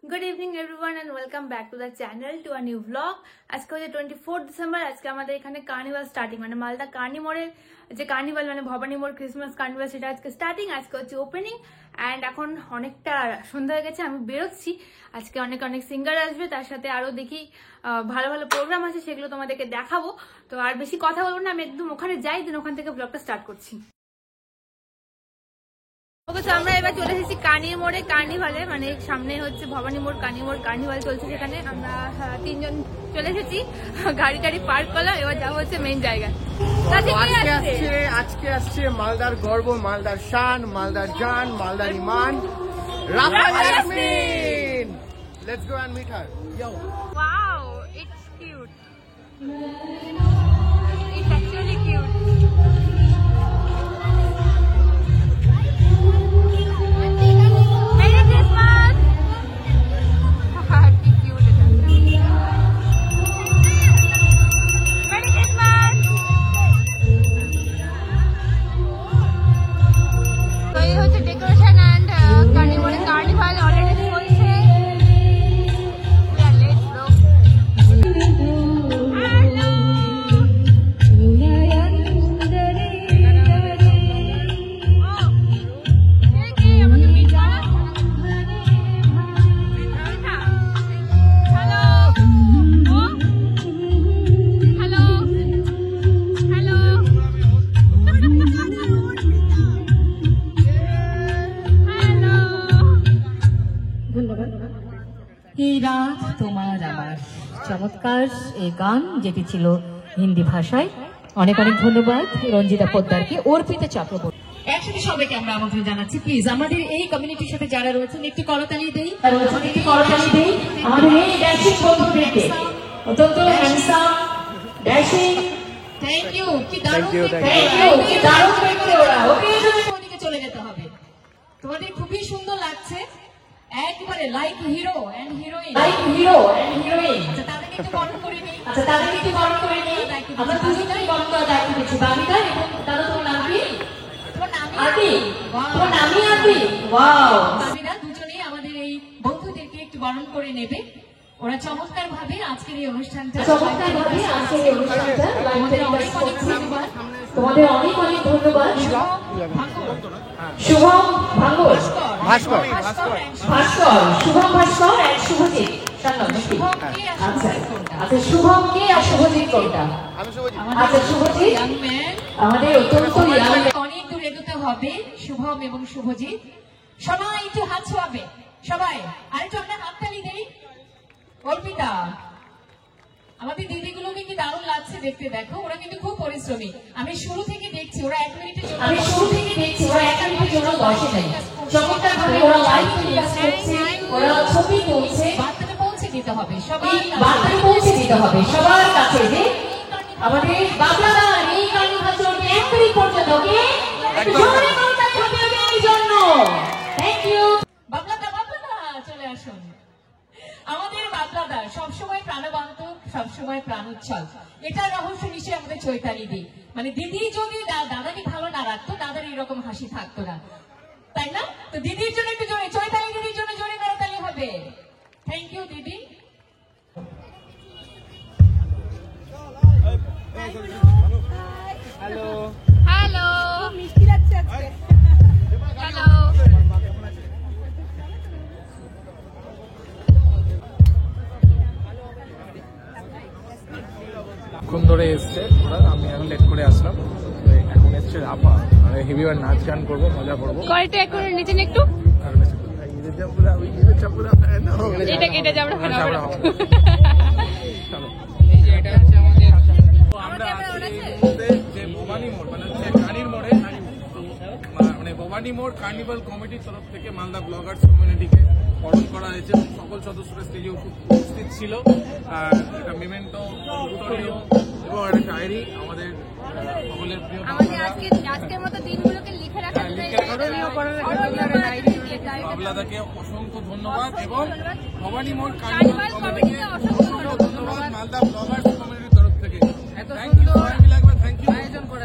Good evening everyone and welcome back to the channel to a new vlog. আজকে হচ্ছে 24 December. আজকে আমাদের এখানে কার্নিভাল স্টার্টিং, মানে মালদা কার্নিমোড়ের যে কার্নিভাল মানে ভবানী মোড় ক্রিসমাস কার্নিভাল, সেটা আজকে স্টার্টিং। আজকে হচ্ছে ওপেনিং অ্যান্ড এখন অনেকটা সন্ধ্যা হয়ে গেছে, আমি বেরোচ্ছি। আজকে অনেক সিঙ্গার আসবে, তার সাথে আরো দেখি ভালো ভালো প্রোগ্রাম আছে, সেগুলো তোমাদেরকে দেখাবো। তো আর বেশি কথা বলবো না, আমি একদম ওখানে যাই, দেন ওখান থেকে ব্লগটা স্টার্ট করছি। আমরা এবার চলে এসেছি কার্নির মোড়ে কার্নিভালে, মানে সামনে হচ্ছে ভবানী মোড় কার্নিভাল চলছে, সেখানে আমরা 3 জন চলে এসেছি। গাড়ি পার্ক করলাম, এবার যাবো হচ্ছে মেইন জায়গায়। আজকে আসছে মালদার গর্ব, মালদার শান, মালদার জান, মালদার ইমান, Let's go and meet her. Yo. Wow, it's cute. It's actually cute. Merry Christmas. Happy cute. Merry Christmas. So ये होচ্ছে decoration and carnival already চলছে। এই রাত তোমার আমার চমৎকার এই গান, যেটি ছিল হিন্দি ভাষায়। অনেক ধন্যবাদ রঞ্জিতা পোদ্দারকে, অর্পিতা চক্রবর্তী। একসাথে সবাইকে আমরা আমন্ত্রণ জানাচ্ছি। প্লিজ আমাদের এই কমিউনিটির সাথে যারা রয়েছেন একটু করতালি দেই, আমাদের এই ড্যাশিং বন্ধুদেরকে, অত্যন্ত হ্যান্ডসাম ড্যাশিং। থ্যাংক ইউ, কি দারুণ, থ্যাংক ইউ, কি দারুণ দেখতে ওরা। ওকে, ওদিকে চলে যেতে হবে। তোমাদের খুবই সুন্দর লাগছে, একবারে লাইক হিরো এন্ড হিরোইন, আচ্ছা তাদেরকে একটু বরণ করে নিই, আমরা দুজনেই বরণ করার দায়িত্ব দিচ্ছি, বাবিদা এবং দাদা। তোমার নাম কি? তোমার নামই আদি। ওয়াও, বাবিদা দুজনেই আমাদের এই বন্ধুদেরকে একটু বরণ করে নেবে। ওরা চমৎকার ভাবে আজকের এই অনুষ্ঠানটা তোমাদের অনেক ধন্যবাদ। শুভম ভাস্কর, শুভম ভাস্কর আর শুভজিৎ। আচ্ছা শুভমকে আর শুভজিৎ কোনটা? আচ্ছা শুভজিৎ আমাদের অত্যন্ত অনেক দূর এগোতে হবে। শুভম এবং শুভজিৎ সবাই একটু হাত ছোঁয়াবে, সবাই আরেকটু আমরা হাততালি দেই। অর্পিতা, আমাদের দিদিগুলোকে কি দারুণ লাগছে দেখতে, দেখো ওরা কিন্তু খুব পরিশ্রমী। আমি শুরু থেকে দেখছি ওরা 1 মিনিটের জন্য বসে নাই, চমৎকার ভাবে ওরা লাইভ করছে, ওরা ছবি তুলছে। বার্তাটা পৌঁছে দিতে হবে সবার কাছে যে আমাদের বাবলাদা এই কার্নিভাল চলবে 1 তারিখ পর্যন্ত। ওকে, একটু জোরে করতে হবে এর জন্য। Thank you. বাবলাদা চলে আসুন। আমাদের বাবলাদা সবসময় প্রাণবন্ত, সবসময় প্রাণোচ্ছল। এটার রহস্য নিশ্চয়ই আমাদের চৈতালি দি। মানে দিদি যদি দাদাকে ভালো না রাখতো, দাদার এরকম হাসি থাকতো না, তাই না? তো দিদির জন্য একটু জোরে, চৈতালি দিদির জন্য জোরে করতালি হবে। থ্যাংক ইউ দিদি। হ্যালো, মিষ্টি লাগছে আজকে। হ্যালো, এখন ধরে এসছে ওরা, আমি এখন লেট করে আসলাম। এখন এসছে রাফা, মানে হেভি নাচ গান করবো, মজা করবো। কয়টা একটু নিচে একটু এটা কেটে যাবো। আমরা যে ভবানী মোড় মানে কানির মোড়ে, মানে ভবানী মোড় কার্নিভাল কমিটির তরফ থেকে মালদা ব্লগার্স কমিউনিটিকে বরণ করা হয়েছে। সকল সদস্যরা স্টেজে উপস্থিত ছিল। একটা মেমেন্টো এবং একটা ডায়েরি আমাদের সকলের প্রিয় আজকের মতো দিনগুলোকে লিখে রাখার বাবলাদাকে অসংখ্য ধন্যবাদ এবং ভবানী মোড় কার্নিভাল কমিটিকে অসংখ্য ধন্যবাদ মালদা ব্লগার্স কমিউনিটির তরফ থেকে। থ্যাংক ইউ, থ্যাংক ইউ আয়োজন করে।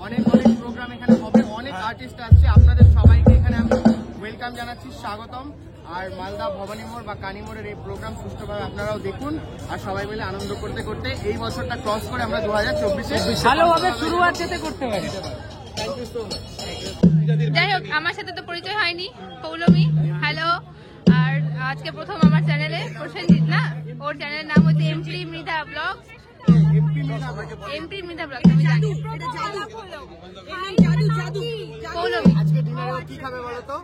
অনেক প্রোগ্রাম এখানে হবে, অনেক আর্টিস্ট আসছে, আপনাদের সবাইকে এখানে জানাচ্ছি স্বাগতম। আর মালদা ভবানী মোড় বা কানি মোড়ের এই প্রোগ্রাম সুষ্ঠুভাবে আপনারাও দেখুন আর সবাই মিলে আনন্দ করতে করতে এই বছরটা ক্রস করে আমরা 2024-এ ভালোভাবে শুরুয়াত যাতে করতে পারি। Thank you so much. যাই হোক, আমার সাথে তো পরিচয় হয়নি। পৌলমী, হ্যালো। আর আজকে প্রথম আমার চ্যানেলে প্রসেনজিৎ না, ওর চ্যানেলের নাম হচ্ছে MP Mridha blog. MP Mridha blog আমি জানি। পৌলমী আজকে ডিনারে কি খাবে বলো তো?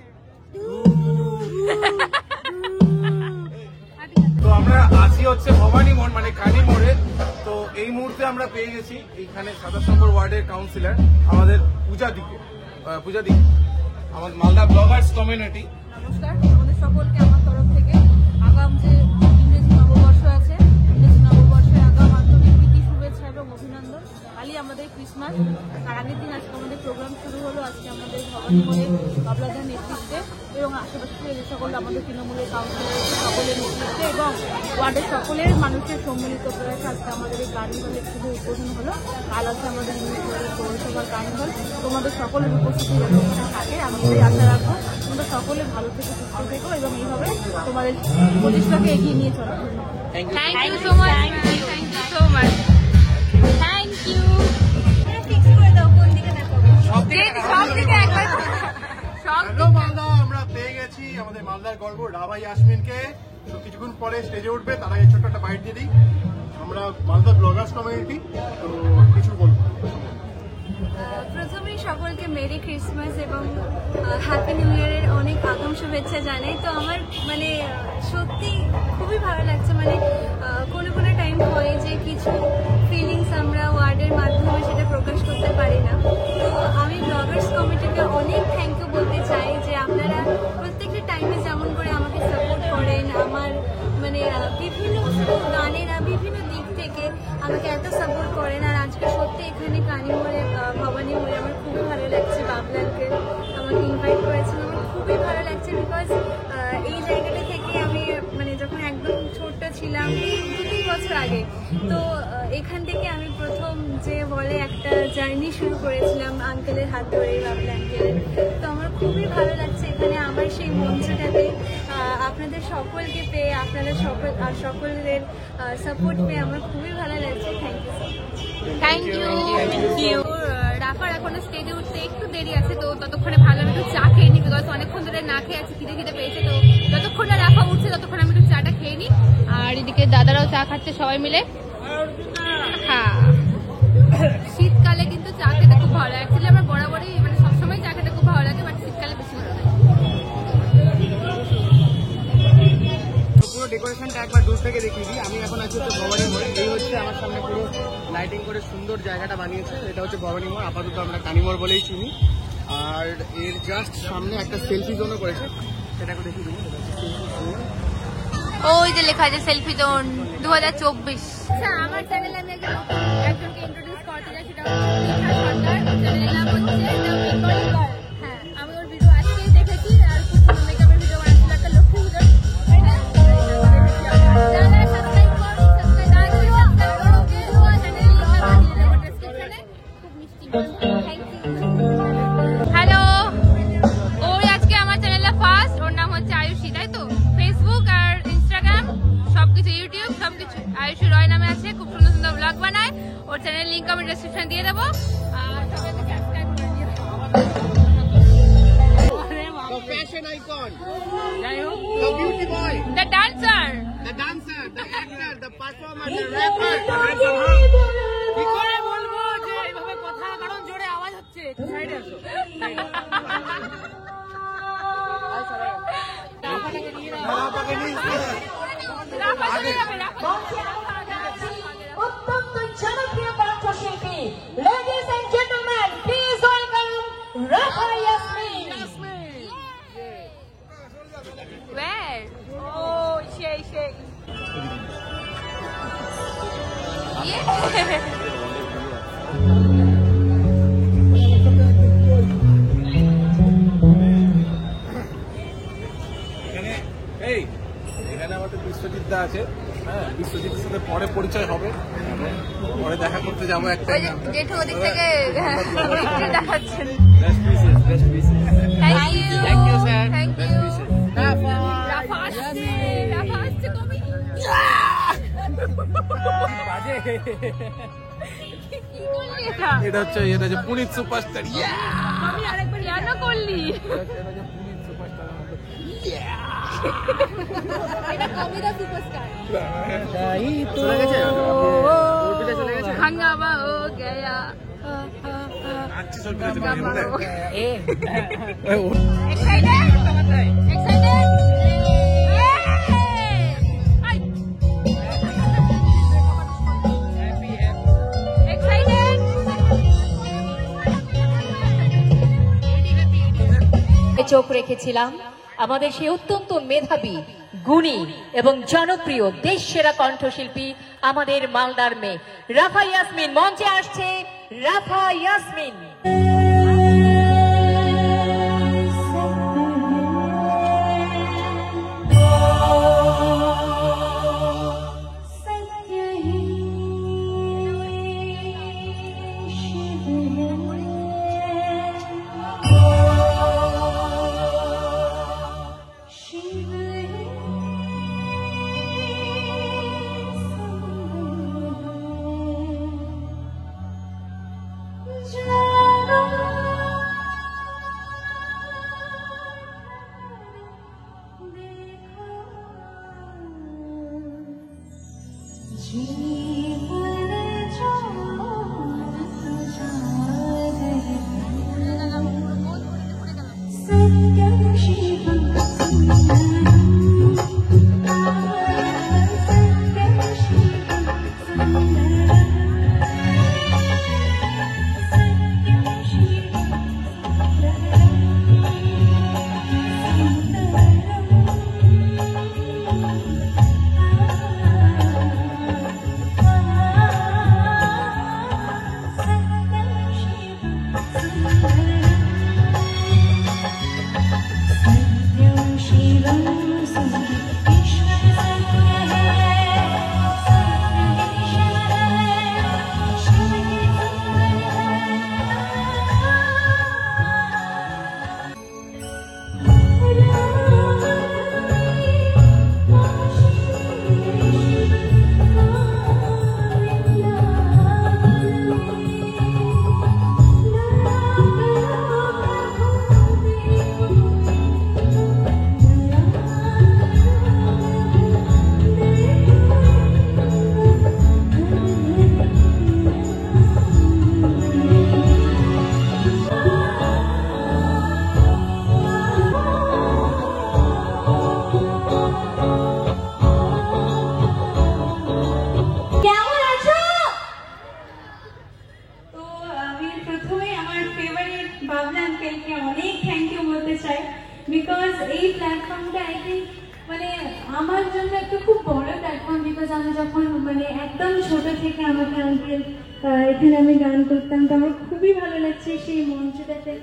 তো আমরা আছি হচ্ছে ভবানী মোড় মানে কানি মোড়ে। তো এই মুহূর্তে আমরা পেয়ে গেছি এইখানে 27 নম্বর ওয়ার্ডের কাউন্সিলর আমাদের পূজা দিকে আমাদের মালদা ব্লগার্স কমিউনিটি। নমস্কার আমাদের সকলকে আমার তরফ থেকে আগাম যে ইংরেজি নববর্ষ আছে, ইংরেজি নববর্ষের আগাম আন্তরিক প্রীতি শুভেচ্ছা এবং অভিনন্দন। কালই আমাদের ক্রিসমাস, তার আগের দিন আজকে আমাদের প্রোগ্রাম শুরু হলো। আজকে আমাদের ভবানী মোড়ে বাবলাদার নেতৃত্বে এবং আশেপাশে যে সকল আমাদের তৃণমূলের কাউন্সিলর সকলের নেতৃত্বে এবং ওয়ার্ডের সকলের মানুষের সম্মিলিত প্রয়াসে আজকে আমাদের এই কার্নিভালের শুভ উদ্বোধন হলো। কাল আছে আমাদের ইংরেজি পৌরসভার কার্নিভাল। তোমাদের সকলের উপস্থিতি যাতে ওখানে থাকে আমি এটাই আশা রাখবো। তোমরা সকলে ভালো থেকে সুস্থ থেকো এবং এইভাবে তোমাদের প্রচেষ্টাকে এগিয়ে নিয়ে চলো। Thank you so much, thank you so much, thank you. সব দিকে একবার সব হ্যালো মালদা, আমরা পেয়ে গেছি আমাদের মালদার গর্ব রাভা ইয়াসমিনকে। তো কিছুক্ষণ পরে স্টেজে উঠবে, তার আগে ছোট্ট একটা বাইট দিয়ে দিই। আমরা মালদা ব্লগার্স কমিউনিটি, তো কিছু বলবো। প্রথমেই সকলকে মেরি ক্রিসমাস এবং হ্যাপি নিউ ইয়ারের অনেক আগাম শুভেচ্ছা জানাই। তো আমার মানে সত্যি খুবই ভালো লাগছে। মানে কোনো কোনো টাইম হয় যে কিছু ফিলিংস আমরা ওয়ার্ডের মাধ্যমে সেটা প্রকাশ করতে পারি না। তো আমি ব্লগার্স কমিটিকে অনেক থ্যাংক ইউ বলতে চাই যে আপনারা প্রত্যেকটা টাইমে যেমন করে আমাকে সাপোর্ট করেন, আমার মানে বিভিন্ন গানের বিভিন্ন দিক থেকে আমাকে এত সাপোর্ট করেন। আর আজকে সত্যি এখানে কানি মোড়ে ভবানী মোড়ে আমার খুবই ভালো লাগছে। বাবলাকে আমাকে ইনভাইট করেছেন, আমার খুবই ভালো লাগছে। বিকজ এই জায়গাটা থেকে আমি মানে যখন একদম ছোট্ট ছিলাম 2-3 বছর আগে, তো এখান থেকে আমি প্রথম যে বলে একটা জার্নি শুরু করেছিলাম আঙ্কেলের হাত ধরে, বাবলা আঙ্কেলের। তো আমার খুবই ভালো লাগছে এখানে আমার সেই মঞ্চটাতে আপনাদের সকলকে পেয়ে, আপনারা সকলের সাপোর্ট পেয়ে আমার খুবই ভালো লাগছে। Thank you so much. Thank you. রাফার এখনো স্টেজে উঠতে একটু দেরি আছে, তো ততক্ষণে ভালো আমি একটু চা খেয়ে নিই। বিকজ অনেকক্ষণ ধরে না খেয়ে আছে, খিদে পেয়েছে। তো যতক্ষণ না রাফা উঠছে ততক্ষণ আমি একটু চাটা খেয়ে নিই। আর এদিকে দাদারাও চা খাচ্ছে সবাই মিলে। হ্যাঁ, শীতকালে কিন্তু চা খেতে খুব ভালো লাগে। অ্যাকচুয়ালি আমার বরাবরই মানে সবসময় চা খেতে খুব ভালো লাগে, বাট শীতকালে বেশি ভালো লাগে। পুরো ডেকোরেশনটা একবার দূর থেকে দেখিয়ে দিই। আমি এখন আছি হচ্ছে ভবানী মোড়ে। এই হচ্ছে আমার সামনে পুরো লাইটিং করে সুন্দর জায়গাটা বানিয়েছে। এটা হচ্ছে ভবানী মোড়, আপাতত আমরা কানি মোড় বলেই চিনি। আর এর জাস্ট সামনে একটা সেলফি জোনও করেছে, সেটাকে দেখিয়ে দিই। ওই যে লেখা আছে সেলফি জোন 2024। আচ্ছা, আমার চ্যানেলে আমি একজনকে ইন্ট্রোডিউস করতে চাই, সেটা হচ্ছে পৃথা সরকার। চ্যানেলের নাম হচ্ছে দ্য বেঙ্গলি গার্ল। হ্যাঁ, আমি ওর ভিডিও আজকেই দেখেছি। আর খুব সুন্দর মেকআপের ভিডিও বানাচ্ছিল, একটা লক্ষ্মী পুজোর। যারা সাবস্ক্রাইব করো, সাবস্ক্রাইব করো, চ্যানেলের লিংক আমি দিয়ে দেবো ডেসক্রিপশনে। খুব মিষ্টি। Thank you. হ্যালো, ওই আজকে আমার চ্যানেলে ফার্স্ট। ওর নাম হচ্ছে আয়ুষী, তাই তো? ফেসবুক আর ইনস্টাগ্রাম সবকিছু, ইউটিউব সবকিছু আয়ুষী রয় নামে আছে। খুব সুন্দর সুন্দর ব্লগ বানায়। ওর চ্যানেলের লিংক আমি ডেসক্রিপশনে দিয়ে দেবো। আর সবাইকে সাবস্ক্রাইব করে দিও। The fashion icon, যাই হোক, the beauty boy, The dancer. the dancer, the actor, the performer, the rapper. কি করে বলবো যে এইভাবে কথা, কারণ জোরে আওয়াজ হচ্ছে। সাইডে আসো। রাফাকে নিয়ে রাফা চলে যাবে, রাফা। অত্যন্ত জনপ্রিয় কণ্ঠশিল্পী, ladies and gentlemen, please welcome Rafa Yasmin. Where? Oh, সেই। এখানে আমাদের বিশ্বজিৎ দা আছে। হ্যাঁ, বিশ্বজিতের সাথে পরে পরিচয় হবে, পরে দেখা করতে যাবো একটা। জেঠু ওদিক থেকে দেখাচ্ছেন। Best wishes. Thank you sir. Thank you. এটা হচ্ছে পুনিত সুপারস্টার। আমি আরেকবার কেন করলি? পুনিত সুপারস্টার এটা কবিতা সুপারস্টার। চলে গেছে অর্পিতা চলে গেছে। হাঙ্গামা হো গয়া। আচ্ছা সব কিছু করে বলে Excited? Excited? চোখ রেখেছিলাম আমাদের সেই অত্যন্ত মেধাবী, গুণী এবং জনপ্রিয় দেশ সেরা কণ্ঠশিল্পী আমাদের মালদার মেয়ে রাফা ইয়াসমিন। মঞ্চে আসছে রাফা ইয়াসমিন। বিকজ এই প্ল্যাটফর্মটা আই থিঙ্ক মানে আমার জন্য একটা খুব বড় প্ল্যাটফর্ম। বিকজ আমি যখন মানে একদম ছোট থেকে আমাকে আঙ্কেল এখানে আমি গান করতাম, তো আমার খুবই ভালো লাগছে সেই মঞ্চটাতে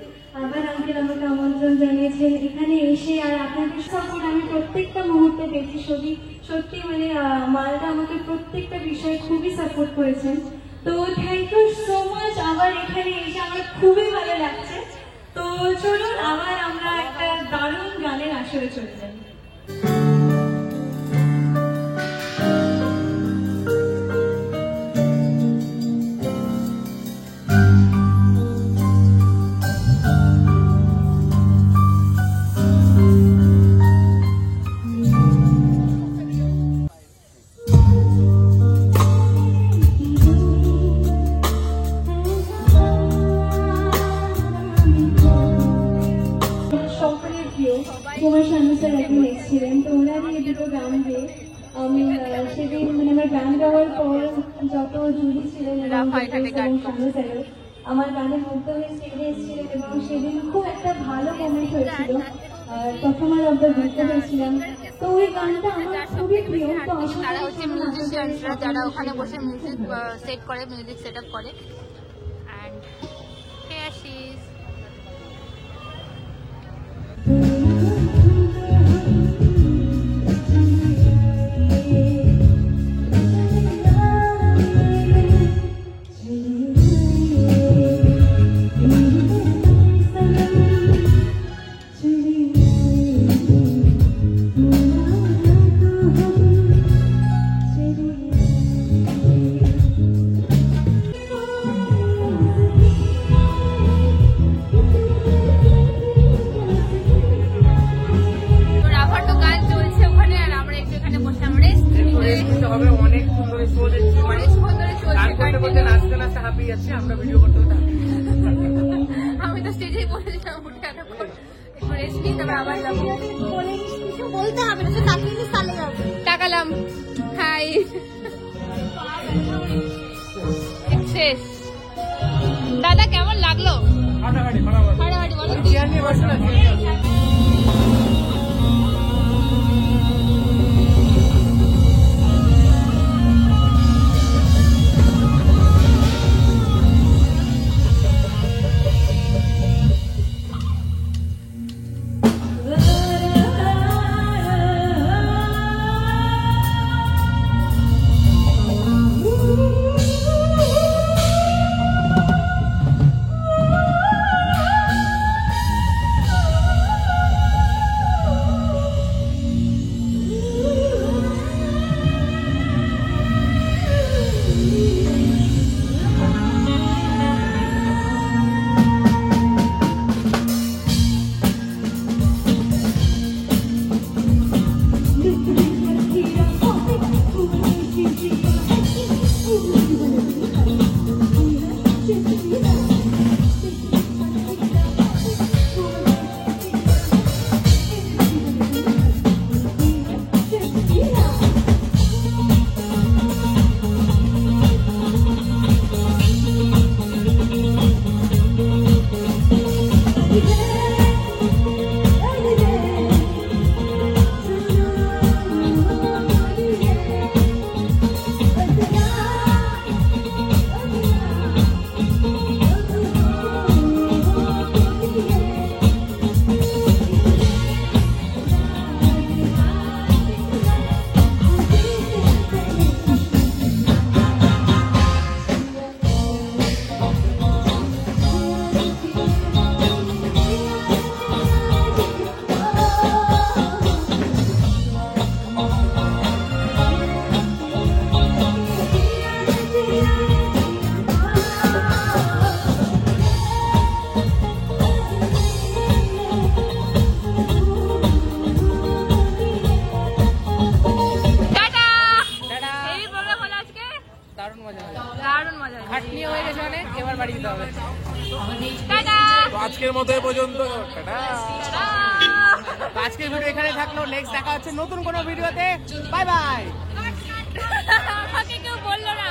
আবার আঙ্কেল আমাকে আমন্ত্রণ জানিয়েছেন এখানে এসে। আর আপনাদের সাপোর্ট আমি প্রত্যেকটা মুহূর্তে দেখছি। সত্যি মানে মালদা আমাকে প্রত্যেকটা বিষয়ে খুবই সাপোর্ট করেছেন। তো থ্যাংক ইউ সো মাচ। আবার এখানে এসে আমার খুবই ভালো লাগছে। তো চলুন আবার আমরা একটা দারুণ গানের আসরে চলে যাই। কুমার শানু স্যার একদিন এসেছিলেন, তো ওনারই এই দুটো গান দিয়ে আমি সেদিন মানে আমার গান গাওয়ার পর যত জুড়ি ছিলেন শানু স্যারের আমার গানে মুগ্ধ হয়ে স্টেজে এসেছিলেন এবং সেদিন খুব একটা ভালো মোমেন্ট হয়েছিল। প্রথমবার আমরা দেখতে পেয়েছিলাম, তো ওই গানটা আমার খুবই প্রিয়। তো তারা হচ্ছে মিউজিশিয়ানসরা যারা ওখানে বসে মিউজিক সেট করে, মিউজিক সেট আপ করে। And here she is. Rest নিই, তারপর আবার যাবো। কিছু বলতে হবে না, তো তাকিয়ে সালে যাবো। তাকালাম, হাই শেষ। দাদা কেমন লাগলো? হাঁটাহাঁটি বলো। চেয়ার নিয়ে বসো না, চেয়ার নিয়ে বসো। দারুণ মজা হয়েছে। খাটনি হয়ে গেছে অনেক, এবার বাড়ি যেতে হবে। টাটা। তো আজকের মতো এ পর্যন্ত, টাটা। তো আজকের ভিডিও এখানে থাকলো, নেক্সট দেখা হচ্ছে নতুন কোনো ভিডিওতে। Bye bye. আমাকে কেউ বললো না।